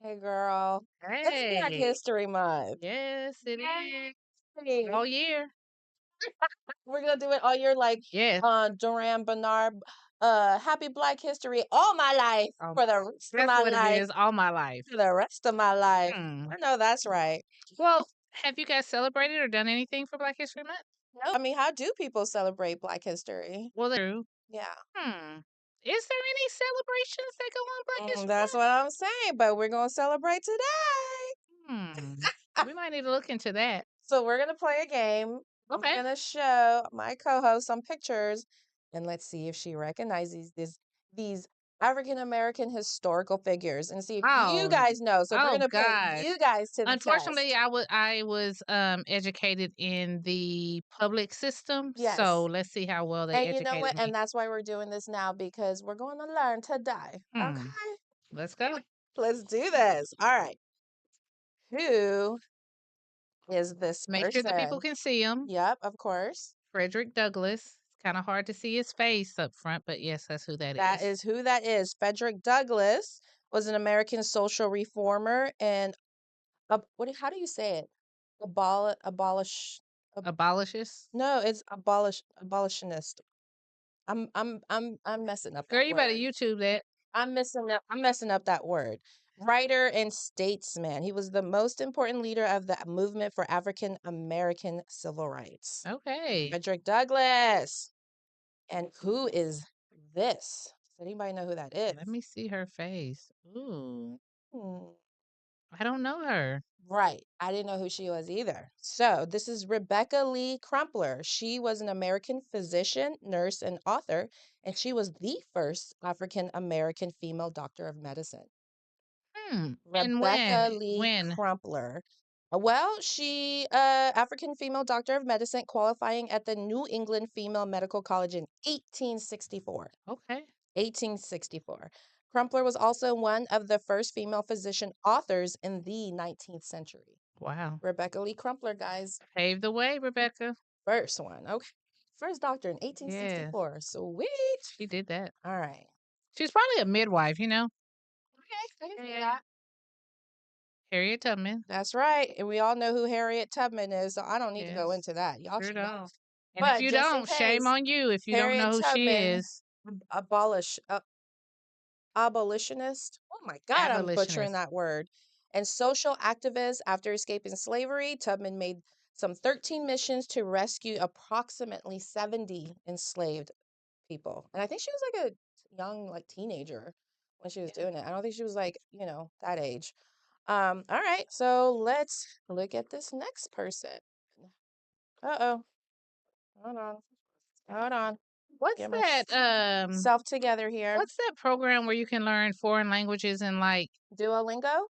Hey, girl. It's Black Hey, History Month. yes, it is. Hey. All year. We're gonna do it all year, like Yes. Duran Bernard. Happy Black History all my life Um, for the rest of that's my what it life. is all my life. For the rest of my life. Hmm. I know that's right. Well, have you guys celebrated or done anything for Black History Month? No, I mean, how do people celebrate Black History? Well, that's true. Yeah, Is there any celebrations that go on Black History that's what I'm saying. But we're gonna celebrate today. Month? We might need to look into that. So we're gonna play a game. I'm Okay. gonna show my co-host some pictures, and let's see if she recognizes these African American historical figures, and see if you Oh, guys know. So we're oh gonna put gosh. you guys to the Unfortunately, test. I was educated in the public system, so Yes, let's see how well they and you know educated what? me. And that's why we're doing this now, because we're going to learn today. Hmm. Okay, Let's go. let's do this. All right, who is this Make sure that people person? can see him. Yep, of course. Frederick Douglass. It's kind of hard to see his face up front, but yes, that's who that That is. is who that is. Frederick Douglass was an American social reformer and how do you say it? Abolish Abolishes. no, it's abolitionist. I'm messing up Girl, that you better word. YouTube that. I'm messing up that word. Writer and statesman. He was the most important leader of the movement for African American civil rights. Okay. Frederick Douglass. And who is this? Does anybody know who that is? Let me see her face. Ooh, Hmm. I don't know her. Right. I didn't know who she was either. So, this is Rebecca Lee Crumpler. She was an American physician, nurse, and author, and she was the first African American female doctor of medicine. And when? Rebecca Lee When? Crumpler. Well, she African female doctor of medicine, qualifying at the New England Female Medical College in 1864. Okay. 1864. Crumpler was also one of the first female physician authors in the 19th century. Wow. Rebecca Lee Crumpler, guys. Paved the way, Rebecca. First one. Okay. First doctor in Yes, 1864. Sweet. she did that. All right. She's probably a midwife, Okay. I can see that. Harriet Tubman. That's right. And we all know who Harriet Tubman is, so I don't need to go Yes. into that. Y'all Sure should know. don't. And if But you just in don't, shame case, on you if you don't Harriet know who she Tubman, is. abolish abolitionist. Oh my God, I'm butchering Abolitionist. that word. And social activist. After escaping slavery, Tubman made some 13 missions to rescue approximately 70 enslaved people. And I think she was like a young, like teenager when she was doing it. I don't think she was like, that age. All right, so let's look at this next person. Uh-oh. Hold on. Hold on. What's Get that? myself together here. What's that program where you can learn foreign languages and like? Duolingo?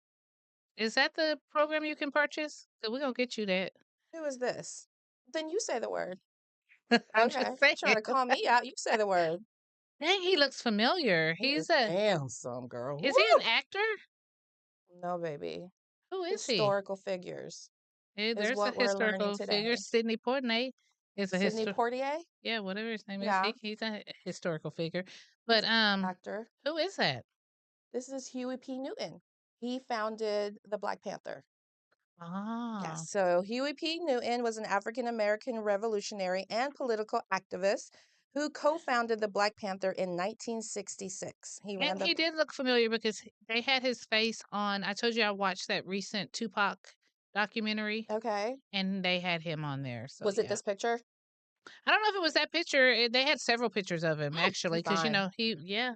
Is that the program you can purchase? So we're gonna get you that. Who is this? Then you say the word. I'm Okay. just saying. Trying to call me out. You say the word. Dang, he looks familiar. He is He's a. handsome, girl. Is he Woo! an actor? No, baby. Who is he? Historical figures is There's a what we're learning historical figure. today. Sidney Poitier is a Sidney Poitier? Yeah, whatever his name is. Yeah, He's a historical figure. he's But an actor. who is that? This is Huey P. Newton. He founded the Black Panther. Ah, Yes. So Huey P. Newton was an African American revolutionary and political activist who co-founded the Black Panther in 1966. He ran and the he did look familiar because they had his face on. I told you I watched that recent Tupac documentary, Okay. and they had him on there. So Was it yeah, this picture? I don't know if it was that picture. They had several pictures of him actually, because Fine. yeah.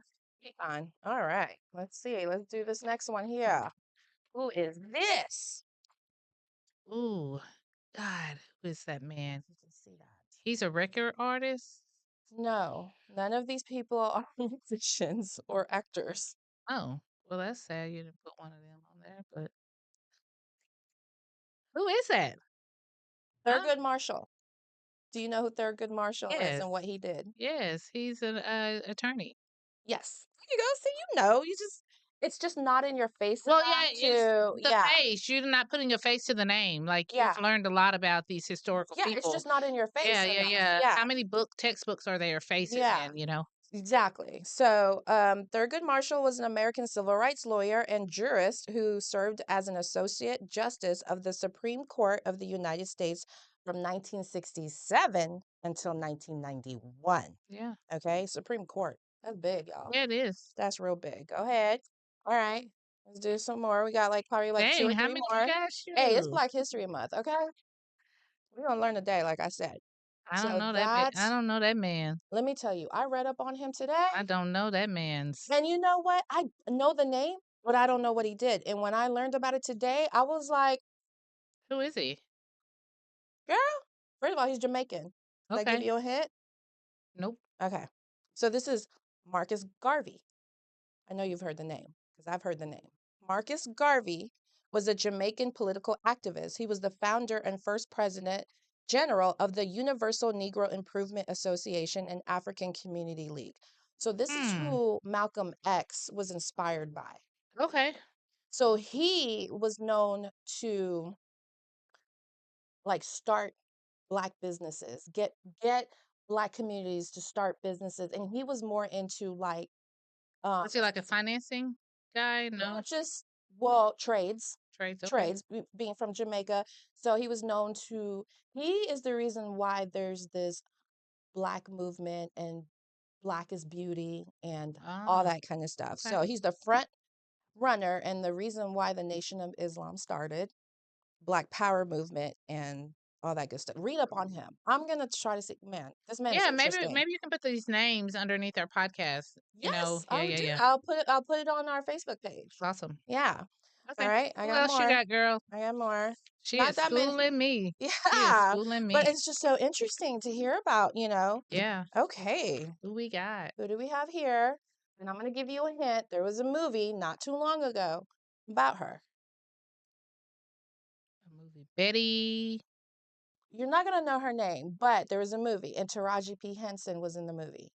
Fine. All right. Let's see. Let's do this next one here. Who is this? Ooh, God, who is that man? You can see that. He's a record artist. No, none of these people are musicians or actors. Oh, well, that's sad. You didn't put one of them on there, but who is that? Huh? Thurgood Marshall. Do you know who Thurgood Marshall is Yes, and what he did? yes, he's an attorney. Yes. There you go. See, it's just not in your face Well, enough yeah, it's to, the yeah, face. You're not putting a face to the name. Like you've yeah, learned a lot about these historical yeah. It's people. just not in your face Yeah, yeah, enough. yeah. Yeah, How many textbooks are there faces yeah. in? Exactly. So, Thurgood Marshall was an American civil rights lawyer and jurist who served as an associate justice of the Supreme Court of the United States from 1967 until 1991. Yeah. Okay, Supreme Court. That's big, y'all. Yeah, it is. That's real big. Go ahead. All right, let's do some more. We got like probably like two Dang, or how three many you more. got? Hey, it's Shoot. Black History Month. Okay, we're gonna learn today, like I said. I don't So know that I that's. don't know that man. Let me tell you, I read up on him today. I don't know that man's. And you know what? I know the name, but I don't know what he did. And when I learned about it today, I was like, Who is he? girl, first of all, he's Jamaican. Did I give Okay. you a hint? Nope. Okay. So this is Marcus Garvey. I know you've heard the name because I've heard the name. Marcus Garvey was a Jamaican political activist. He was the founder and first president general of the Universal Negro Improvement Association and African Community League. So this is Hmm. who Malcolm X was inspired by. Okay. So he was known to like start black businesses, get black communities to start businesses, and he was more into like um Was he like a financing guy? not No. just well trades, Trades. Okay. being from Jamaica. So he was known to. He is the reason why there's this black movement and black is beauty and all Ah. that kind of stuff. Okay. So he's the front runner and the reason why the Nation of Islam started. Black Power movement and all that good stuff. Read up on him. I'm gonna try to see. Man, this man is Yeah. Maybe interesting. maybe you can put these names underneath our podcast. You know. Yes, Yeah. I'll Yeah. do. Yeah. I'll put it. I'll put it on our Facebook page. Awesome. Yeah. All Okay. right. I Who got else you more. got, girl? I got more. She Not is that many. schooling me. She is Yeah, schooling but me. it's just so interesting to hear about. Yeah. Okay, Who we got? who do we have here? And I'm gonna give you a hint. There was a movie not too long ago about her. A movie. Betty. You're not gonna know her name, but there was a movie, and Taraji P. Henson was in the movie.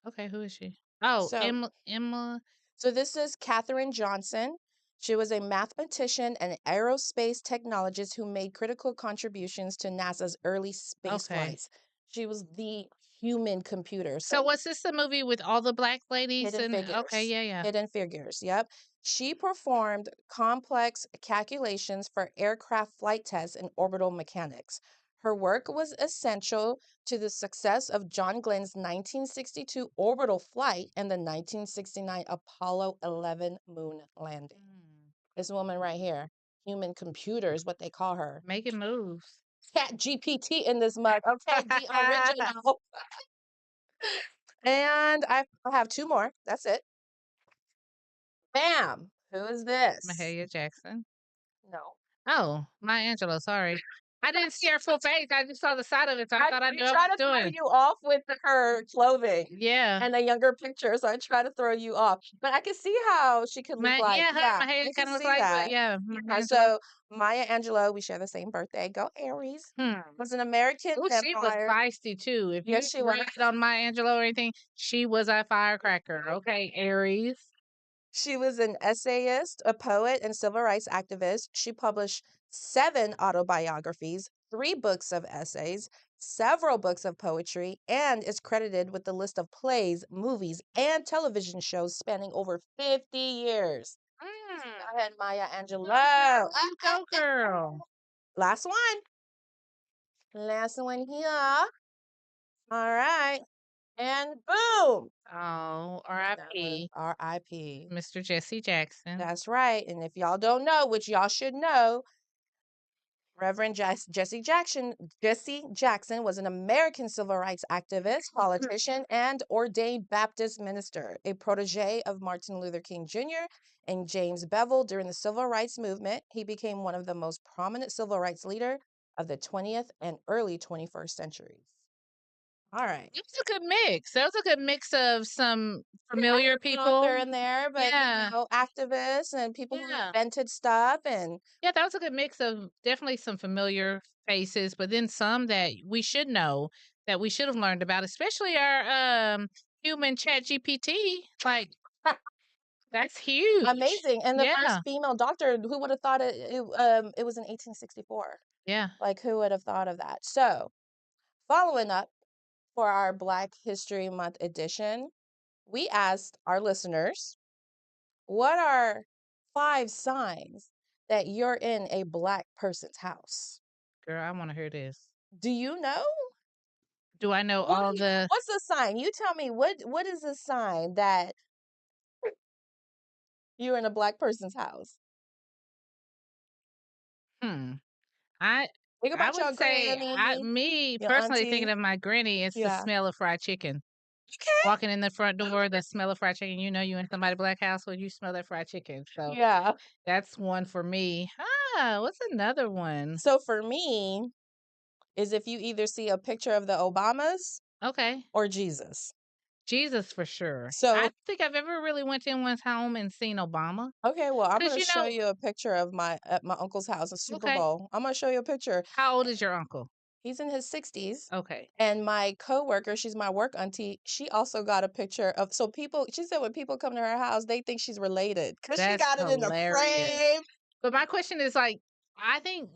Okay. Who is she? Oh, So Emma. Emma. So this is Katherine Johnson. She was a mathematician and aerospace technologist who made critical contributions to NASA's early space Okay. flights. She was the human computer. So So was this the movie with all the black ladies Hidden and okay, Figures. yeah, yeah. Hidden Figures. Yep. She performed complex calculations for aircraft flight tests and orbital mechanics. Her work was essential to the success of John Glenn's 1962 orbital flight and the 1969 Apollo 11 moon landing. Mm. This woman right here, human computer is what they call her. Making moves. Cat GPT in this mug. Okay, the original. And I have two more. That's it. Bam! Who is this? Mahalia Jackson. No. Oh, Maya Angelou, sorry. I didn't see her full face. I just saw the side of it, so I thought I knew what I try was to throw doing. you off with her clothing Yeah. and a younger picture, so I try to throw you off. But I can see how she could look like, Yeah, her and yeah, my hair I can kind of look see like, but that. yeah, Maya Angelou. So Maya Angelou, we share the same birthday. Go Aries. Hmm. Was an American Oh, she was vampire. feisty too. If Yes, you she was. read on Maya Angelou or anything, she was a firecracker. Okay, Aries. She was an essayist, a poet, and civil rights activist. She published 7 autobiographies, 3 books of essays, several books of poetry, and is credited with the list of plays, movies, and television shows spanning over 50 years. Mm. Go ahead, Maya Angelou. You go, girl. Last one. Last one here. All right. And boom. Oh, That was R.I.P. R.I.P. Mr. Jesse Jackson. That's right. And if y'all don't know, which y'all should know, Reverend Jesse Jackson was an American civil rights activist, politician, and ordained Baptist minister, a protege of Martin Luther King Jr. and James Bevel during the civil rights movement. He became one of the most prominent civil rights leaders of the 20th and early 21st centuries. All right. It was a good mix. That was a good mix of some Yeah, familiar an author people. in there, but Yeah. activists and people who Yeah. invented stuff and Yeah, that was a good mix of definitely some familiar faces, but then some that we should know that we should have learned about, especially our human chat GPT. Like that's huge. amazing. And the Yeah. first female doctor, who would have thought it was in 1864? Yeah. Like, who would have thought of that? So, following up, for our Black History Month edition, we asked our listeners, what are 5 signs that you're in a Black person's house? Girl, I want to hear this. Do you know? Do I know What all do you, the what's the sign? You tell me what is the sign that you're in a Black person's house? hmm? I Think I about would your say granny, me your personally thinking auntie. of my granny, it's the Yeah. smell of fried chicken. Okay. Walking in the front door, the smell of fried chicken, you know you in somebody's black house when you smell that fried chicken. So Yeah. that's one for me. Ah, what's another one? So for me, is if you either see a picture of the Obamas Okay. or Jesus. Jesus for sure. I So, don't think I've ever really went to anyone's home and seen Obama. okay, well, I'm 'Cause gonna you show know you a picture of my at my uncle's house, a Super okay. Bowl. I'm gonna show you a picture. How old is your uncle? He's in his 60s. Okay. And my coworker, she's my work auntie, she also got a picture of so people she said when people come to her house, they think she's related because she That's got it in the hilarious. frame. But my question is like, I think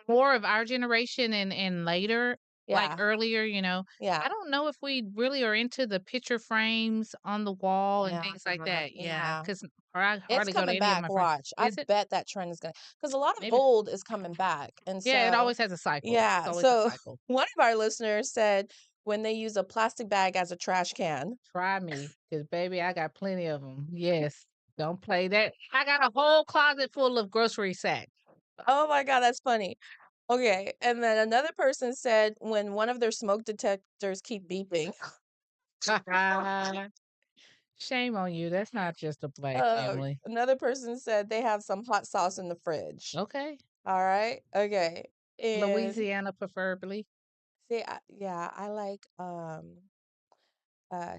more of our generation and later, like Yeah, earlier, yeah, I don't know if we really are into the picture frames on the wall and yeah, things like that. Yeah, yeah. because I It's hardly go to coming any of back, my friends. watch. I Is it? bet that trend is gonna because a lot of Maybe. old is coming back. And Yeah, it so always has a cycle. It's yeah, always a so cycle. one of our listeners said when they use a plastic bag as a trash can. Try me, because baby, I got plenty of them. Yes, don't play that. I got a whole closet full of grocery sacks. Oh my God, that's funny. Okay, and then another person said when one of their smoke detectors keep beeping. Shame on you. That's not just a black family. Another person said they have some hot sauce in the fridge. Okay. All right, okay. And Louisiana, preferably. see, yeah, I like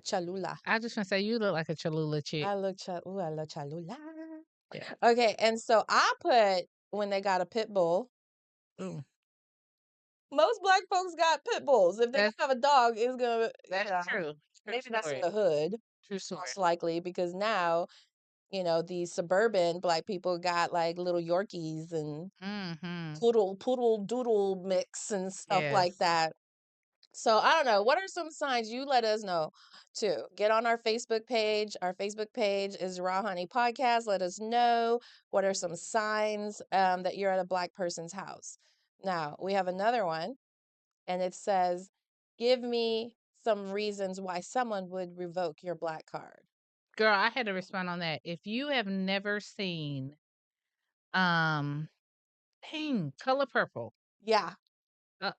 Cholula. I just want to say you look like a Cholula chick. I love Cholula. Yeah. Okay, and so I put when they got a pit bull. Ooh, Most Black folks got pit bulls. If they don't that's have a dog, it's gonna that's true. True maybe that's in story. the hood, True story. most likely, because now, these suburban Black people got like little Yorkies and Mm-hmm. poodle doodle mix and stuff like Yes. that. So I don't know. What are some signs? You let us know too. Get on our Facebook page. Our Facebook page is Raw Honey Podcast. Let us know what are some signs that you're at a Black person's house. Now we have another one, and it says, "Give me some reasons why someone would revoke your Black card." Girl, I had to respond on that. If you have never seen um Color Purple, Yeah, uh,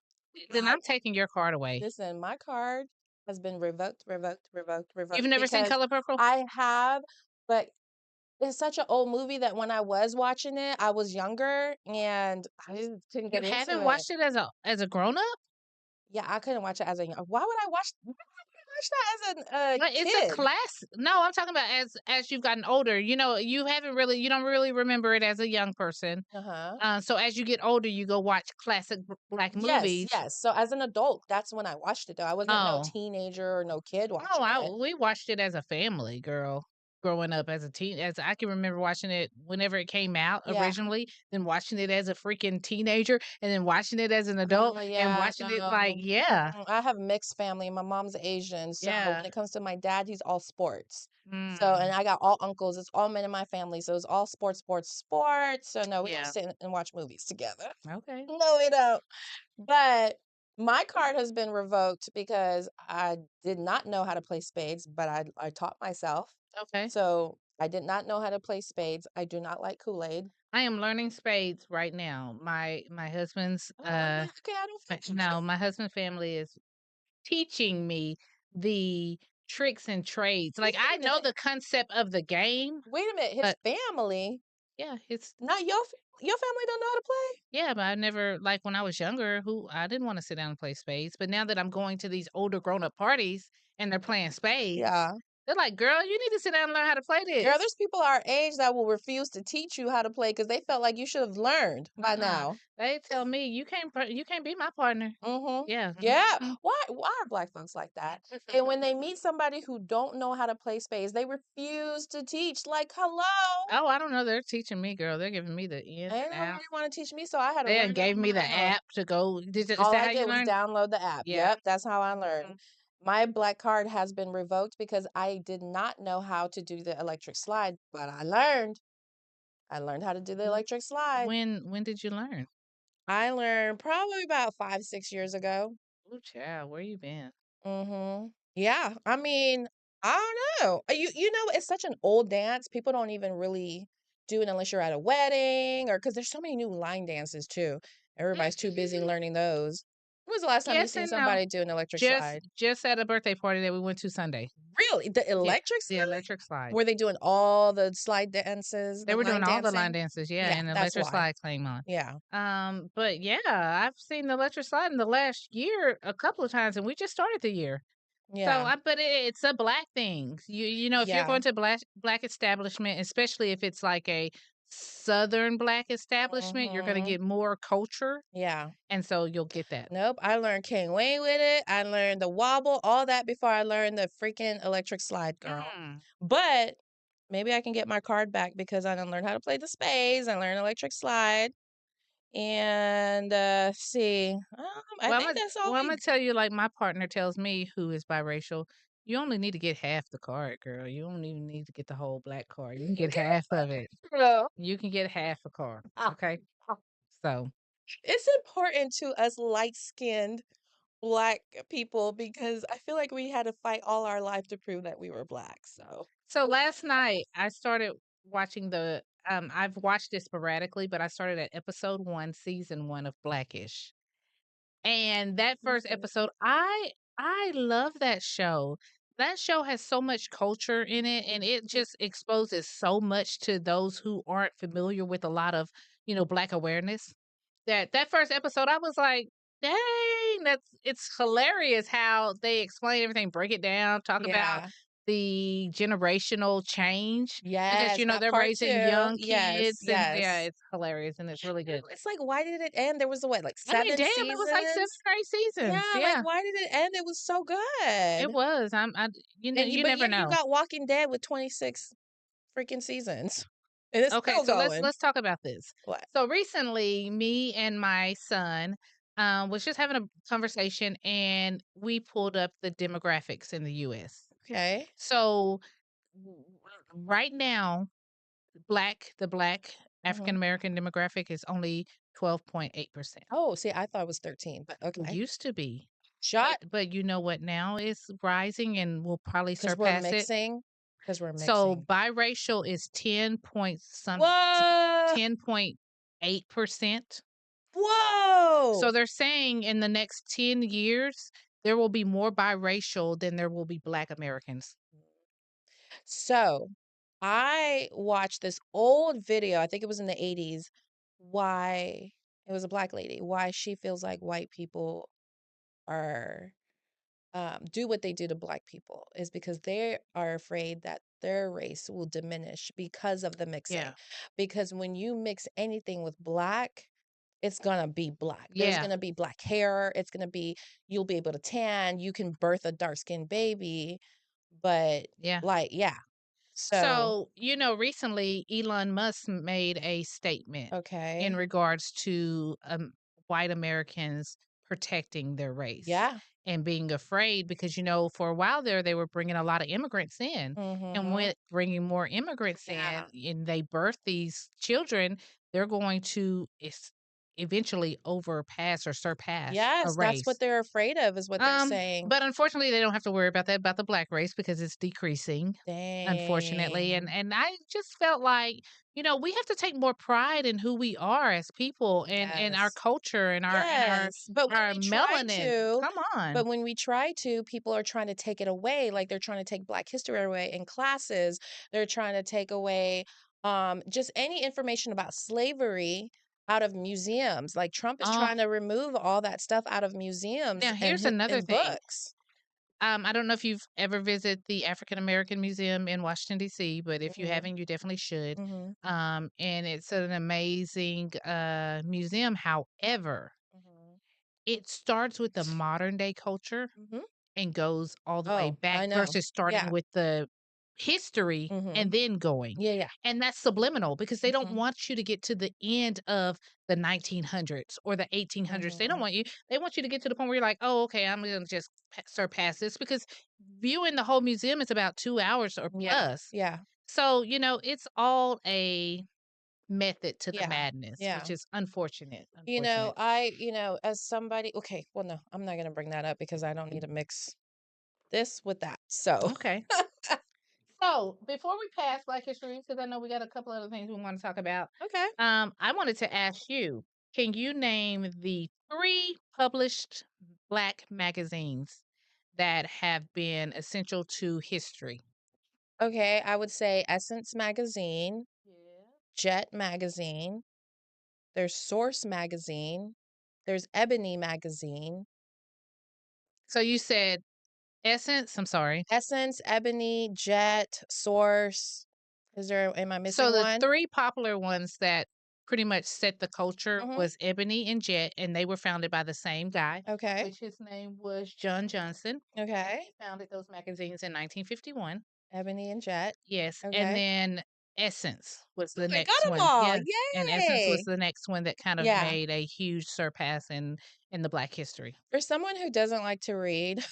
then I I'm taking your card away. listen. My card has been You've revoked never seen because Color Purple? I have, but it's such an old movie that when I was watching it, I was younger and I just couldn't You get haven't into it. watched it as a grown up? Yeah, I couldn't watch it as a young. Why would I watch that as a Like, it's a kid? class. No, I'm talking about as you've gotten older. You don't really remember it as a young person. Uh-huh. So as you get older, you go watch classic black Yes, movies. yes. So as an adult, that's when I watched it though. I wasn't no Oh, teenager or no kid oh, watching it. we watched it as a family, girl. Growing up as a teen, as I can remember watching it whenever it came out Yeah. originally, then watching it as a freaking teenager, and then watching it as an adult, Oh and yeah, watching it like, no. yeah, I have mixed family. My mom's Asian, so yeah, when it comes to my dad, he's all sports. So, and mm, I got all uncles. It's all men in my family, so it's all sports, sports, sports. So no, we don't yeah. sit and watch movies together. Okay, No, we don't. But my card has been revoked because I did not know how to play spades, but I taught myself. okay. So I did not know how to play spades. I do not like Kool-Aid. I am learning spades right now. My husband's Oh, yeah, okay, I don't think no, my husband's family is teaching me the tricks and trades. wait Like I a know minute. the concept of the game, Wait a minute. His but family, yeah, it's not your family don't know how to play? yeah, but I never like when I was younger, who I didn't want to sit down and play spades. But now that I'm going to these older grown up parties and they're playing spades, Yeah. they're like, "Girl, you need to sit down and learn how to play Girl, this." there's people our age that will refuse to teach you how to play because they felt like you should have learned by Uh-uh. now. They tell me you can't be my partner. Mhm. Yeah. Yeah. Mhm. Why are Black folks like that? And when they meet somebody who don't know how to play spades, they refuse to teach. Like, hello. Oh, I don't know. They're teaching me, girl. They're giving me the in Ain't and nobody out. want to teach me, so I had to They learn it gave on me my the own. app to go. Is All that I how did you was learn? download the app. Yeah. Yep, that's how I learned. Mhm. My black card has been revoked because I did not know how to do the electric slide, but I learned. I learned how to do the W- electric slide. When did you learn? I learned probably about 5, 6 years ago. Oh, child, where you been? Mhm. Yeah, I mean, I don't know. You know, it's such an old dance. People don't even really do it unless you're at a wedding or because there's so many new line dances too. Everybody's too busy learning those. When was the last time you Yes seen and no. somebody do an electric Just slide? just at a birthday party that we went to Sunday. Really? The Yeah, electric the slide? electric slide. Were they doing all the slide dances, They the were line doing all the line dancing? dances, yeah, Yeah, and the that's electric why. slide came on. Yeah. But yeah, I've seen the electric slide in the last year a couple of times, and we just started the year. So Yeah. but it's a black thing. You know, if you're Yeah. going to black establishment, especially if it's like a southern black establishment, you're going to Mhm. get more culture, Yeah. and so you'll get that. Nope, I learned King Wayne with it. I learned the wobble, all that before I learned the freaking electric slide, girl. Mm. But maybe I can get my card back because I done learned how to play the spades. I learned electric slide. And see, I Well, think that's all I'm we gonna tell you, like my partner tells me, who is biracial, you only need to get half the card, girl. You don't even need to get the whole black card. You can get half of it. know. You can get half a card. Ah, Okay. ah. So It's important to us light-skinned black people because I feel like we had to fight all our life to prove that we were black. So, last night I started watching I've watched it sporadically, but I started at episode 1, season 1 of Blackish. And that first okay. episode, I love that show. That show has so much culture in it, and it just exposes so much to those who aren't familiar with a lot of, black awareness. That first episode, I was like, dang, it's hilarious how they explain everything, break it down, talk about Yeah. the generational change because Yes, that they're part raising too. young Yes, kids, and yeah, yes. it's hilarious and it's really good. It's like, why did it end? There was what, like I mean, 7 damn, it was like 7 seasons? or 8 seasons. Yeah, like Yeah, why did it end? It was so it good. was. And You but never yet you know. got Walking Dead with 26 freaking seasons. And it's Okay, still so let's going. let's talk about this. What? So recently, me and my son was just having a conversation, and we pulled up the demographics in the U.S. Okay. So right now, the black African Mhm. American demographic is only 12.8%. Oh, see, I thought it was 13, but okay. Used to be, Shot but you know what? Now is rising, and will probably because we're surpass it. mixing. Because we're So mixing. biracial is Whoa! 10.8%. So Whoa! they're saying in the next 10 years there will be more biracial than there will be black Americans. So, I watched this old video, I think it was in the 80s, why it was a black lady, why she feels like white people are do what they do to black people is because they are afraid that their race will diminish because of the mixing. Yeah. Because when you mix anything with black, it's gonna be black. There's Yeah. gonna be black hair. It's gonna be you'll be able to tan. You can birth a dark skinned baby, but Yeah. like yeah. So So, recently Elon Musk made a statement in okay, regards to white Americans protecting their race yeah. and being afraid because, for a while there, they were bringing a lot of immigrants in. And Mm-hmm. with bringing more immigrants in Yeah. and they birth these children, they're going to eventually overpass or surpass a Yes, that's what race. they're afraid of, is what they're saying. But unfortunately, they don't have to worry about that about the black race because it's decreasing, unfortunately. And Dang. I just felt like, we have to take more pride in who we are as people and our Yes. culture and Yes, but when our we try melanin. to Come on. but when we try to, people are trying to take it away, like they're trying to take Black history away in classes. They're trying to take away just any information about slavery out of museums. Like Trump is Um, trying to remove all that stuff out of museums Now and here's another in thing. books. I don't know if you've ever visited the African American Museum in Washington D.C., but if you Mhm. haven't, you definitely should. Mhm. And it's an amazing museum. However, Mhm. it starts with the modern day culture Mhm. and goes all the way Oh, back I know. versus starting Yeah. with the history Mhm. and then going. Yeah, yeah. And that's subliminal because they don't Mhm. want you to get to the end of the 1900s or the 1800s. They don't Mhm. want you, they want you to get to the point where you're like, oh, okay, I'm going to just surpass this because viewing the whole museum is about 2 hours or Yeah. plus. Yeah. So, it's all a method to the Yeah. madness, which Yeah. is unfortunate. You know, Unfortunate. as somebody, okay, well, no, I'm not gonna bring that up because I don't need to mix this with that. So, Okay. So before we pass Black History, because I know we got a couple other things we want to talk about, okay. I wanted to ask you, can you name the three published Black magazines that have been essential to history? Okay, I would say Essence Magazine, Yeah. Jet Magazine, there's Source Magazine, there's Ebony Magazine. So you said Essence. I'm sorry. Essence, Ebony, Jet, Source. Am I So missing the one? three popular ones that pretty much set the culture Mhm. was Ebony and Jet, and they were founded by the same guy, Okay. which his name was John Johnson. Okay. He founded those magazines in 1951. Ebony and Jet. Yes, and Okay. then Essence was the I got next them one. all. Yeah, and Essence was Yay. the next one that kind of Yeah. made a huge surpass in the Black history. For someone who doesn't like to read,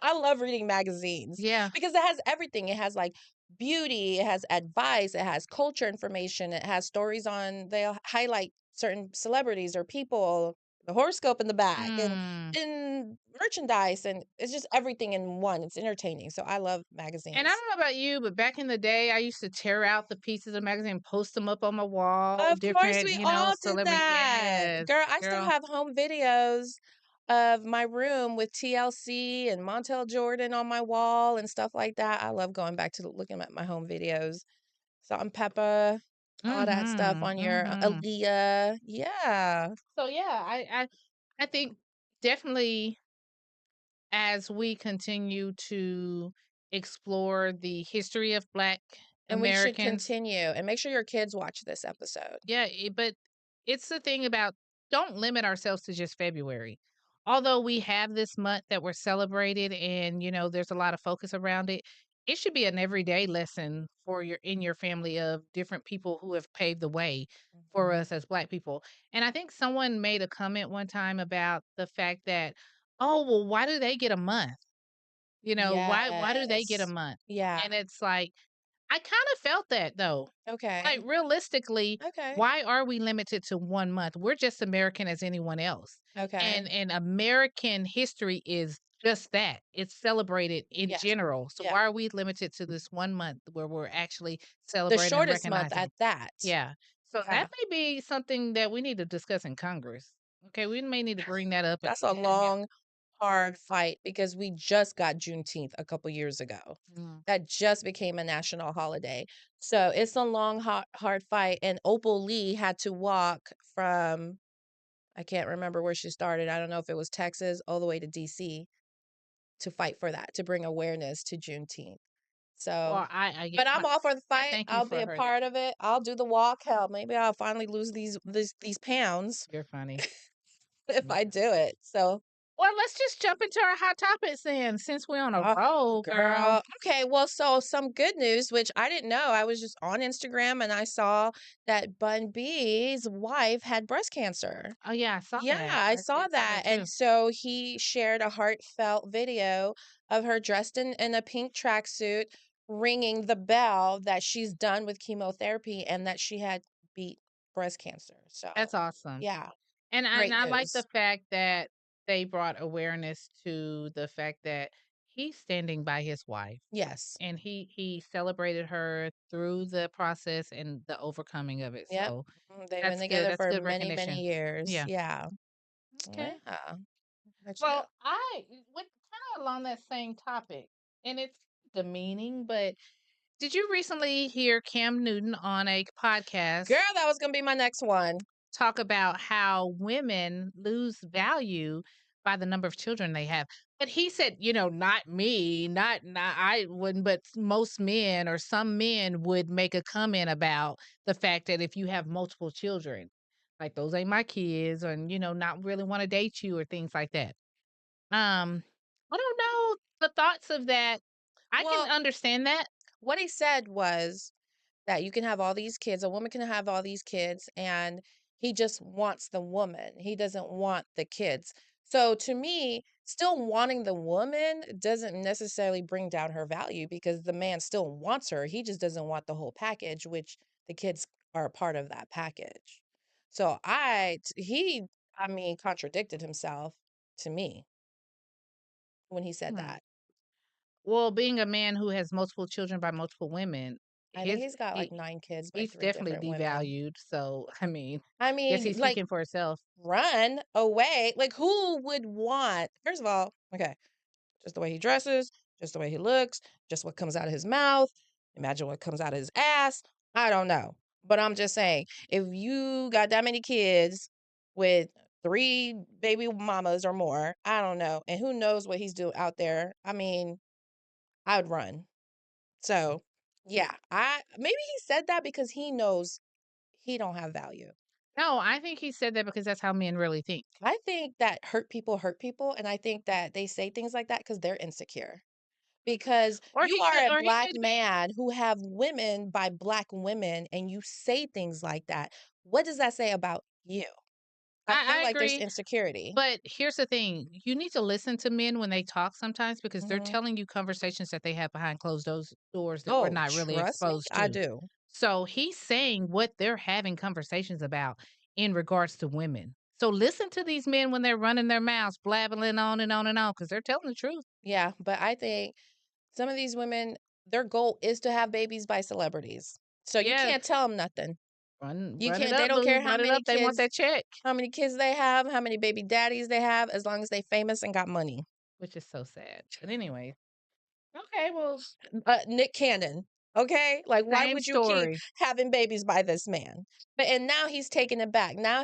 I love reading magazines Yeah. because it has everything. It has like beauty, it has advice, it has culture information, it has stories on, they'll highlight certain celebrities or people, the horoscope in the back, and Mm. merchandise, and it's just everything in one. It's entertaining. So I love And I magazines. don't know about you, but back in the day, I used to tear out the pieces of magazine, post them up on my wall, Of course, different, we all did celebrity. that. Yes, Girl, I still girl. have home videos of my room with TLC and Montel Jordan on my wall and stuff like that. I love going back to looking at my home videos. Salt and Pepper, all that stuff Mhm. on your Mhm. Aaliyah. Yeah. So yeah, I think definitely as we continue to explore the history of Black And we should Americans. continue and make sure your kids watch this episode. Yeah, but it's the thing about don't limit ourselves to just February. Although we have this month that we're celebrated and there's a lot of focus around it, it should be an everyday lesson for your family of different people who have paved the way for Mhm. us as Black people. And I think someone made a comment one time about the fact that, oh, well, why do they get a month? Why do they get a Yes. month? Yeah. And it's like I kind of felt that though. Like Okay. realistically, Okay. why are we limited to 1 month? We're just American as anyone else. Okay. And American history is just that. It's celebrated in Yes. general. So Yeah. why are we limited to this 1 month where we're actually The celebrating and shortest month recognizing? at that. Yeah. So Yeah. that may be something that we need to discuss in Congress. Okay, we may need to bring that up That's a and long, hard fight because we just got Juneteenth a couple years ago. Mm. That just became a national holiday. So it's a long, hard fight. And Opal Lee had to walk from, I can't remember where she started. I don't know if it was Texas all the way to DC to fight for that, to bring awareness to Juneteenth. So, Well, I get but I'm all for the I fight. thank you I'll be for a her. part of it. I'll do the walk. Hell, maybe I'll finally lose these pounds You're funny. if I do it. So, Well, let's just jump into our hot topics then, since we're on a oh, roll, girl. girl. Okay, well, so some good news, which I didn't know. I was just on Instagram and I saw that Bun B's wife had breast cancer. Oh yeah, I saw Yeah, that. I I saw saw that. that And too. so he shared a heartfelt video of her dressed in a pink tracksuit, ringing the bell that she's done with chemotherapy and that she had beat breast cancer. So, That's awesome. yeah, And great I like the news. fact that they brought awareness to the fact that he's standing by his wife Yes. and he celebrated her through the process and the overcoming of it. Yep. So They've been that's good. together That's for good many, recognition. many years. Yeah. Yeah. Okay. Yeah. But yeah. Well, I with kind of along that same topic, and it's demeaning, but did you recently hear Cam Newton on a podcast Girl, that was gonna be my next one. talk about how women lose value by the number of children they have? But he said, not me, not I wouldn't, but most men or some men would make a comment about the fact that if you have multiple children, like those ain't my kids, and not really want to date you or things like that. I don't know the thoughts of that. I can Well, understand that. what he said was that you can have all these kids, a woman can have all these kids, and he just wants the woman. He doesn't want the kids. So to me, still wanting the woman doesn't necessarily bring down her value because the man still wants her. He just doesn't want the whole package, which the kids are a part of that package. So I mean, contradicted himself to me when he said Hmm. that. Well, being a man who has multiple children by multiple women, I think he's got like 9 kids by he's 3 definitely different women. devalued. So, I mean, I guess mean, he's like speaking for himself. run away. Like, who would want, first of all, okay, just the way he dresses, just the way he looks, just what comes out of his mouth. Imagine what comes out of his ass. I don't know. But I'm just saying, if you got that many kids with 3 baby mamas or more, I don't know. And who knows what he's doing out there. I mean, I would run. So yeah, I maybe he said that because he knows he don't have value. No, I think he said that because that's how men really think. I think that hurt people, and I think that they say things like that because 'cause they're insecure. Because you are a Or he black could be. man who have women by black women, and you say things like that. What does that say about you? I feel I like there's agree. insecurity. But here's the thing, you need to listen to men when they talk sometimes because they're Mhm. telling you conversations that they have behind closed doors that we're Oh, not really trust me, exposed I to. do. So he's saying what they're having conversations about in regards to women. So listen to these men when they're running their mouths, blabbling on and on and on because they're telling the truth. Yeah, but I think some of these women, their goal is to have babies by celebrities. So you Yeah, can't tell them nothing. You run it can't they up, don't boo. care Run it up. They want that check, how many kids they have, how many baby daddies they have, as long as they famous and got money. which is so sad. But anyway, okay, well, Nick Cannon, okay? Like, why same would you keep story. having babies by this man? But and now he's taking it back. Now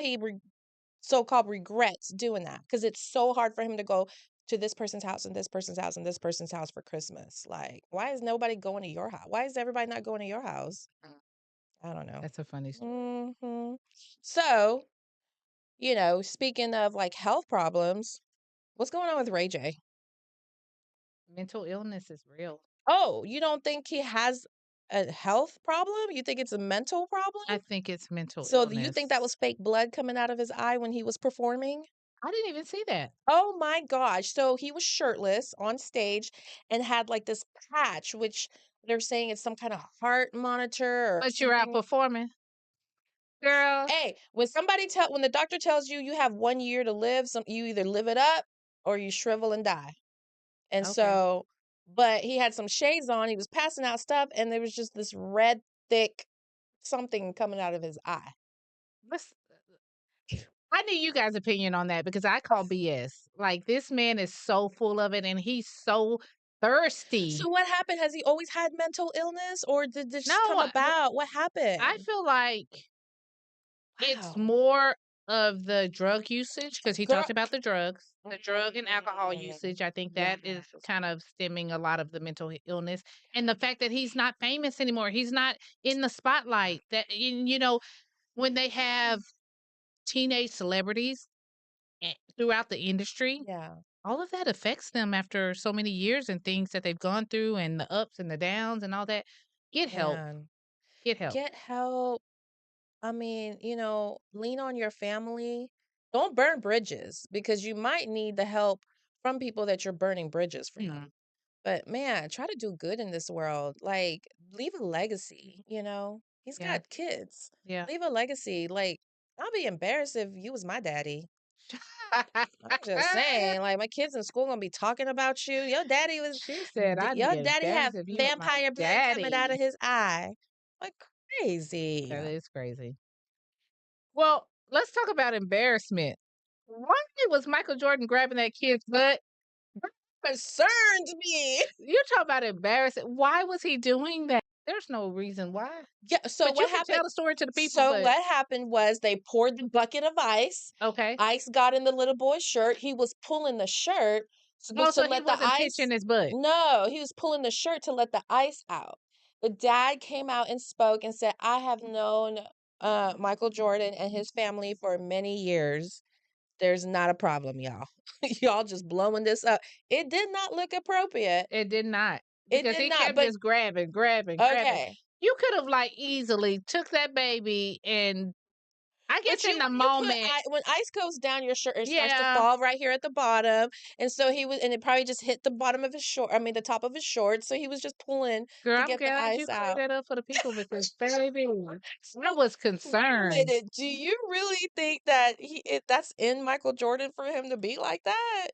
so-called regrets doing that because it's so hard for him to go to this person's house and this person's house and this person's house for Christmas. Like, why is nobody going to your house? Why is everybody not going to your house? I don't know. That's a funny story. So, speaking of like health problems, what's going on with Ray J? Mental illness is real. Oh, you don't think he has a health problem? You think it's a mental problem? I think it's mental So you think that illness. was fake blood coming out of his eye when he was performing? I didn't even see that. Oh my gosh. So he was shirtless on stage and had like this patch, which they're saying it's some kind of heart monitor or But you're out something. performing, girl. Hey, when the doctor tells you you have 1 year to live, you either live it up or you shrivel and die. And Okay. so, but he had some shades on, he was passing out stuff, and there was just this red, thick something coming out of his eye. Let's I need you guys' opinion on that because I call BS. Like this man is so full of it and he's so thirsty. So what happened? Has he always had mental illness or did this just come No, about? What I happened? feel like it's Wow. more of the drug usage because he Girl. talked about the drug and alcohol usage. I think Yeah. that is kind of stemming a lot of the mental illness and the fact that he's not famous anymore. He's not in the spotlight. When they have teenage celebrities throughout the industry, Yeah. all of that affects them after so many years and things that they've gone through and the ups and the downs and all that. Get help. Man. Get help. Get help. I mean, lean on your family. Don't burn bridges because you might need the help from people that you're burning bridges Mhm. from. But man, try to do good in this world. Like, leave a legacy. He's Yeah. got kids. Yeah. Leave a legacy. Like, I'll be embarrassed if you was my daddy. I'm just saying, like, my kids in school gonna be talking about you. She said, I'd be Your daddy have embarrassed if you were my vampire blood coming out of daddy. his eye. Like crazy. That is crazy. Well, let's talk about embarrassment. Why was Michael Jordan grabbing that kid's butt? Concerned me. You're talking about embarrassing. Why was he doing that? There's no reason why. Yeah, so But you what can happened? tell the story to the people, So but what happened was they poured the bucket of ice. okay. Ice got in the little boy's shirt. He was pulling the shirt Oh, to so he let the wasn't ice. pitching his butt. No, he was pulling the shirt to let the ice out. The dad came out and spoke and said, "I have known Michael Jordan and his family for many years. There's not a problem, y'all. Y'all just blowing this up. It did not look appropriate." It did not. It because did he not, kept but just grabbing, grabbing, grabbing. okay. You could have like easily took that baby and I guess But in the you put moment, when ice goes down your shirt, it starts to yeah, fall right here at the bottom, and so he was, and it probably just hit the bottom of his short. I mean, the top of his shorts. So he was just pulling girl, to I'm get the glad you ice cleared out. that up for the people because baby, I So was wait a concerned. minute. Do you really think that that's in Michael Jordan for him to be like that?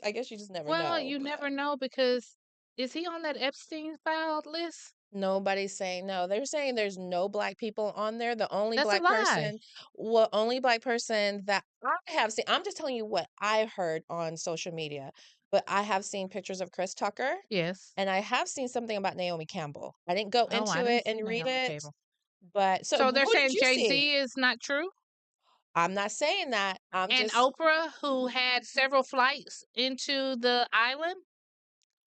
I guess you just never Well, know. you But never know because is he on that Epstein file list? nobody's saying no. They're saying there's no black people on there. The only That's a black lie. person, well, only black person that I have seen, I'm just telling you what I heard on social media, but I have seen pictures of Chris Tucker Yes. and I have seen something about Naomi Campbell. I didn't go Oh, I into didn't it see and read Naomi it, Cable. but so So they're who did saying you Jay see? Z is not true? I'm not saying that. I'm And just, Oprah, who had several flights into the island?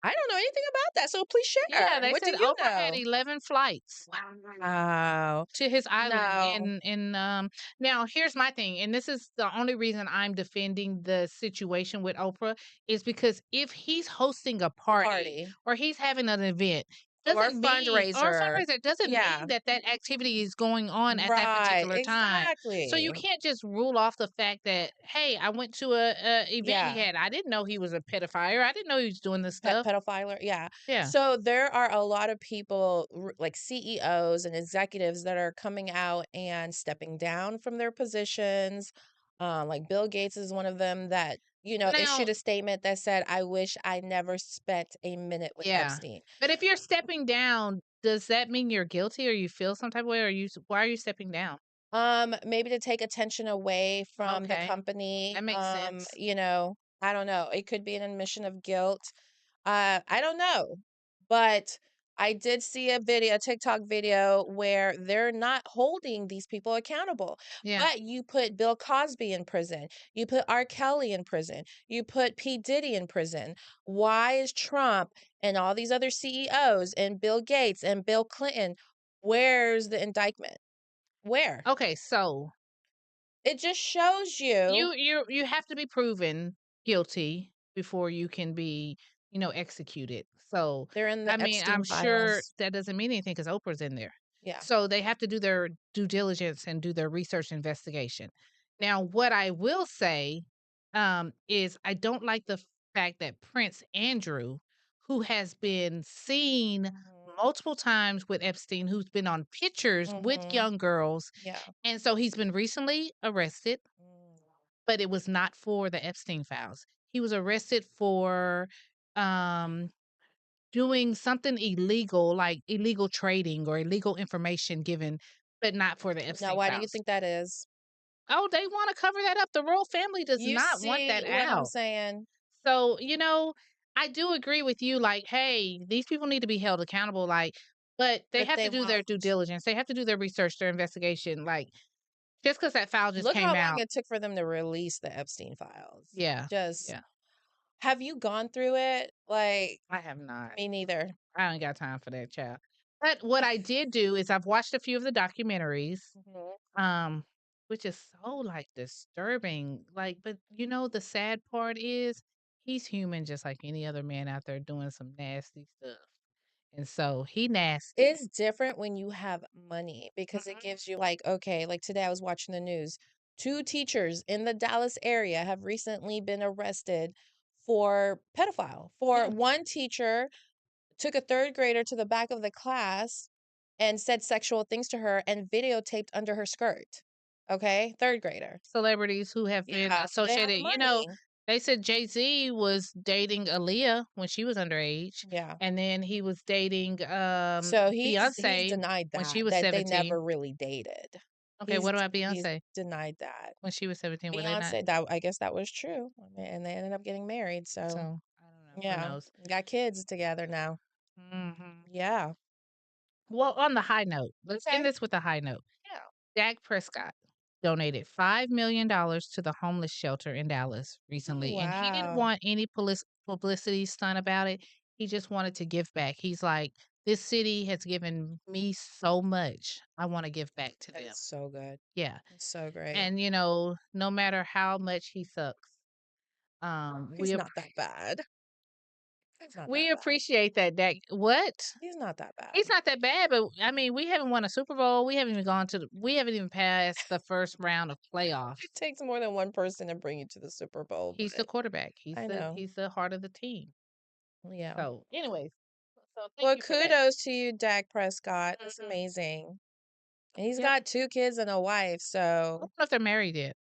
I don't know anything about that. So please Yeah, share. they What do said you Oprah had know? 11 flights Wow. to his island No. now here's my thing, and this is the only reason I'm defending the situation with Oprah is because if he's hosting a party Party or he's having an event or doesn't mean or a fundraiser. fundraiser doesn't Yeah. mean that that activity is going on at that Right, particular time. So you exactly. can't just rule off the fact that hey, I went to a event he Yeah, had. I didn't know he was a pedophile. I didn't know he was doing this stuff. pedophiler, yeah. Yeah. So there are a lot of people, like CEOs and executives that are coming out and stepping down from their positions. Like Bill Gates is one of them that, Now, issued a statement that said, "I wish I never spent a minute with yeah. Epstein." But if you're stepping down, does that mean you're guilty or you feel some type of way or why are you stepping down? Maybe to take attention away from the Okay. company. That makes sense. I don't know. It could be an admission of guilt. I don't know. But I did see a TikTok video where they're not holding these people accountable. Yeah. But you put Bill Cosby in prison. You put R. Kelly in prison. You put P. Diddy in prison. Why is Trump and all these other CEOs and Bill Gates and Bill Clinton? Where's the indictment? Where? Okay, so It just shows you you have to be proven guilty before you can be, executed. So, they're in I the mean, I'm Epstein sure files. that doesn't mean anything because Oprah's in there. Yeah. So they have to do their due diligence and do their research investigation. Now, what I will say is I don't like the fact that Prince Andrew, who has been seen multiple times with Epstein, who's been on pictures with Mm-hmm. young girls, Yeah. and so he's been recently arrested, Mm. but it was not for the Epstein files. He was arrested for um doing something illegal, like illegal trading or illegal information given, but not for the Now, Epstein why do you files. think that is? Oh, they want to cover that up. The royal family does You not want see that what I'm out. saying? So, I do agree with you. Like, hey, these people need to be held accountable. Like, but they But have they to do their due won't. diligence. They have to do their research, their investigation. Like, just because that file just Look came how long out. it took for them to release the Epstein files. Yeah. Just, Yeah. have you gone through it? Like, I have not. me neither. I ain't got time for that, child. But what I did do is I've watched a few of the documentaries, Mhm. um, which is so like disturbing. Like, but the sad part is he's human just like any other man out there doing some nasty stuff. And so he nasty. It's different when you have money because it Mhm. gives you, like, okay, like today I was watching the news. Two teachers in the Dallas area have recently been arrested for pedophile. For Yeah. one teacher took a third grader to the back of the class and said sexual things to her and videotaped under her skirt. Okay? Third grader. Celebrities who have been Yeah, they have associated, money. they said Jay-Z was dating Aaliyah when she was underage, Yeah. and then he was dating So he's Beyonce denied when she that, was that they 17. never really dated. Okay, what about He's Beyonce? denied that. When she was 17, were they not? Beyonce, that I guess that was true. I mean, and they ended up getting married. So So, I don't know. Who yeah, knows? got kids together now. Mhm. Yeah. Well, on the high note, let's end Okay. this with a high note. Yeah. Dak Prescott donated $5 million to the homeless shelter in Dallas Oh, recently, and he didn't wow. want any publicity stunt about it. He just wanted to give back. He's like, "This city has given me so much. I want to give back to them." That's so good. Yeah, That's so great. and no matter how much he sucks, we He's not that bad. He's not We that bad. appreciate that, Dak. What? He's not that bad. He's not that bad, but I mean, we haven't won a Super Bowl. We haven't even we haven't even passed the first round of It playoffs. takes more than one person to bring you to the Super Bowl, He's the but quarterback. I know. He's the heart of the team. Yeah. So, anyways, so thank Well, you for that. kudos to you, Dak Prescott. That's amazing. And he's Yep. got 2 kids and a wife, I don't so know if they're married yet.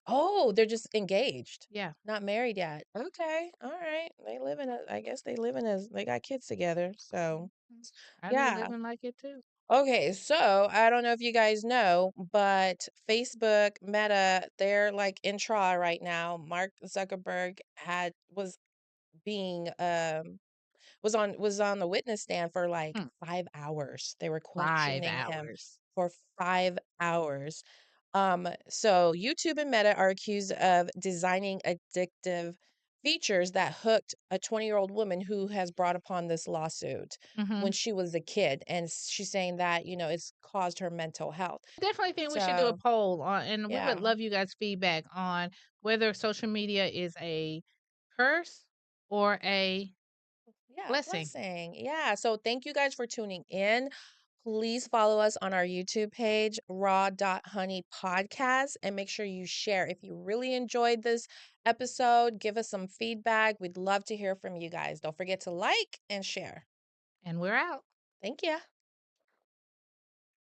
oh, they're just engaged. Yeah. Not married yet. Okay. All right. They live in a I guess they live in a they got kids together. So, Mhm. I'd be yeah. living like it too. Okay, so I don't know if you guys know, but Facebook, Meta, they're like in trial right now. Mark Zuckerberg had being was on the witness stand for like Hmm. 5 hours. They were 5 questioning him hours. for 5 hours. So YouTube and Meta are accused of designing addictive features that hooked a 20-year-old woman who has brought upon this lawsuit when Mhm. she was a kid. And she's saying that, it's caused her mental health. Definitely think we should do a So, poll on, and we would yeah. love you guys' feedback on whether social media is a curse or a Yeah, blessing. blessing. Yeah. So thank you guys for tuning in. Please follow us on our YouTube page, raw.honey podcast, and make sure you share. If you really enjoyed this episode, give us some feedback. We'd love to hear from you guys. Don't forget to like and share. And we're out. Thank you.